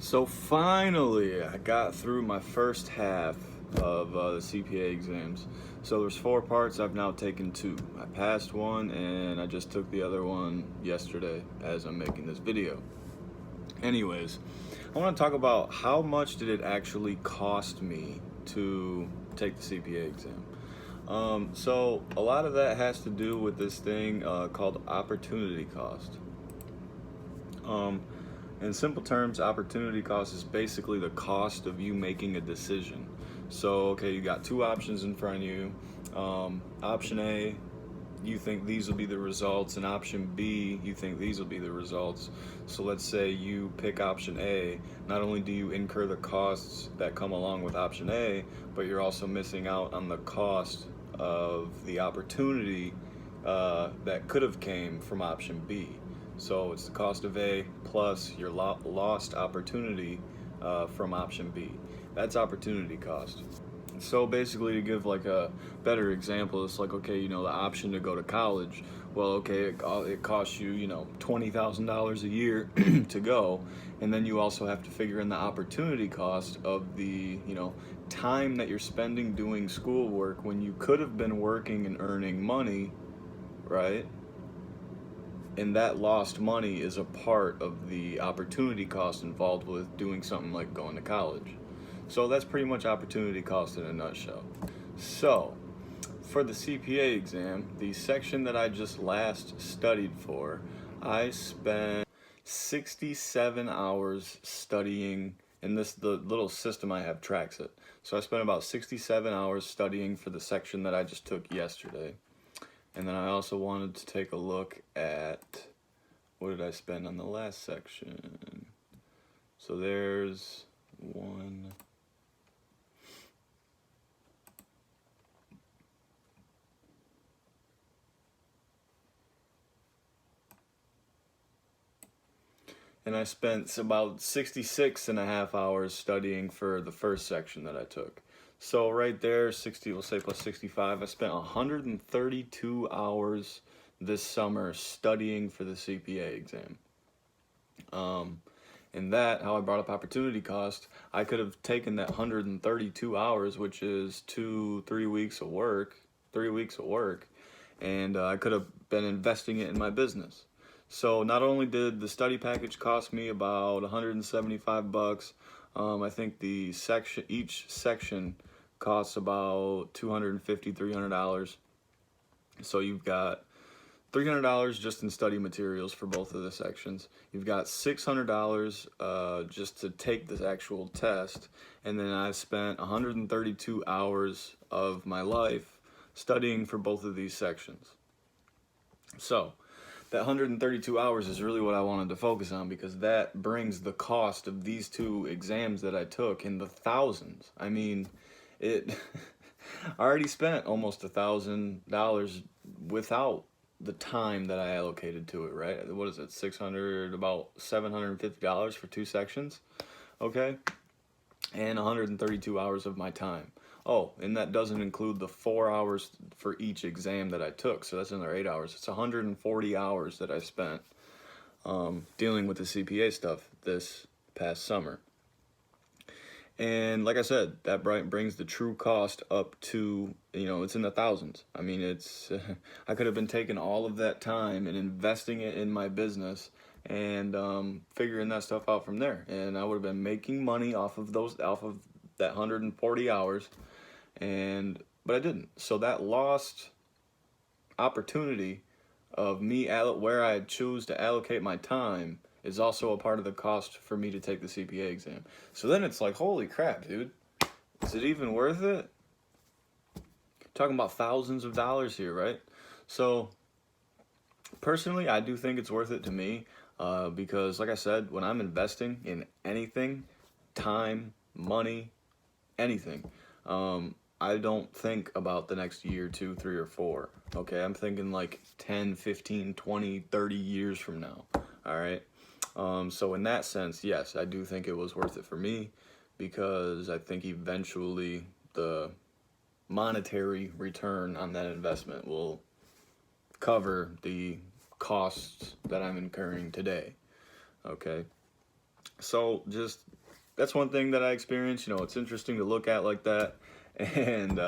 So finally, I got through my first half of the CPA exams. So there's 4 parts. I've now taken 2. I passed one and I just took the other one yesterday as I'm making this video. Anyways, I want to talk about how much did it actually cost me to take the CPA exam. So a lot of that has to do with this thing called opportunity cost. In simple terms, opportunity cost is basically the cost of you making a decision. So, okay, you got 2 options in front of you. Option A, you think these will be the results, and option B, you think these will be the results. So let's say you pick option A. Not only do you incur the costs that come along with option A, but you're also missing out on the cost of the opportunity that could have came from option B. So it's the cost of A plus your lost opportunity from option B. That's opportunity cost. So basically, to give like a better example, it's like, okay, the option to go to college. Well, okay, it costs you, $20,000 a year to go, and then you also have to figure in the opportunity cost of the, time that you're spending doing schoolwork when you could have been working and earning money, right? And that lost money is a part of the opportunity cost involved with doing something like going to college. So that's pretty much opportunity cost in a nutshell. So for the CPA exam, the section that I just last studied for, I spent 67 hours studying, and the little system I have tracks it. So I spent about 67 hours studying for the section that I just took yesterday. And then I also wanted to take a look at what did I spend on the last section. So there's one. And I spent about 66 and a half hours studying for the first section that I took. So right there, 60, we'll say plus 65, I spent 132 hours this summer studying for the CPA exam. And that, how I brought up opportunity cost, I could have taken that 132 hours, which is 3 weeks of work, and I could have been investing it in my business. So not only did the study package cost me about 175 bucks, I think each section costs about $250, $300. So you've got $300 just in study materials for both of the sections. You've got $600 just to take this actual test, and then I've spent 132 hours of my life studying for both of these sections. So that 132 hours is really what I wanted to focus on, because that brings the cost of these 2 exams that I took in the thousands. I mean, I already spent almost $1,000 without the time that I allocated to it, right? What is it, about $750 for 2 sections, okay? And 132 hours of my time. Oh, and that doesn't include the 4 hours for each exam that I took, so that's another 8 hours. It's 140 hours that I spent dealing with the CPA stuff this past summer. And like I said, that brings the true cost up to, it's in the thousands. I mean, I could have been taking all of that time and investing it in my business and figuring that stuff out from there. And I would have been making money off of that 140 hours, but I didn't. So that lost opportunity of me where I choose to allocate my time is also a part of the cost for me to take the CPA exam. So then it's like, holy crap, dude. Is it even worth it? Talking about thousands of dollars here, right? So personally, I do think it's worth it to me because, like I said, when I'm investing in anything, time, money, anything, I don't think about the next year, 2, 3, or 4. Okay, I'm thinking like 10, 15, 20, 30 years from now. All right. So in that sense, yes, I do think it was worth it for me, because I think eventually the monetary return on that investment will cover the costs that I'm incurring today. Okay. So just that's one thing that I experienced. It's interesting to look at like that. And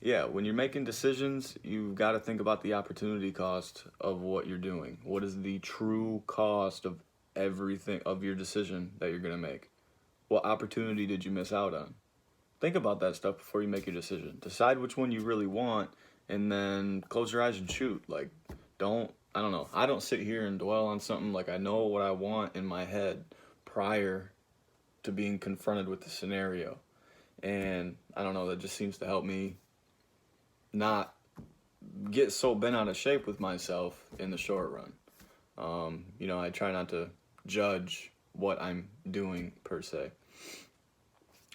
yeah, when you're making decisions, you've got to think about the opportunity cost of what you're doing. What is the true cost of everything of your decision that you're going to make? What opportunity did you miss out on? Think about that stuff before you make your decision. Decide which one you really want, and then close your eyes and shoot. Like, I don't know. I don't sit here and dwell on something. Like, I know what I want in my head prior to being confronted with the scenario. And I don't know, that just seems to help me not get so bent out of shape with myself in the short run. I try not to judge what I'm doing per se.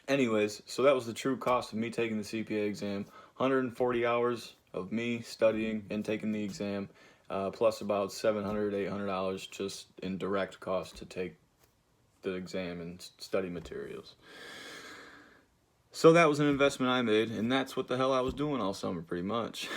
Anyways, so that was the true cost of me taking the CPA exam. 140 hours of me studying and taking the exam, plus about $700, $800 just in direct cost to take the exam and study materials. So that was an investment I made, and that's what the hell I was doing all summer, pretty much.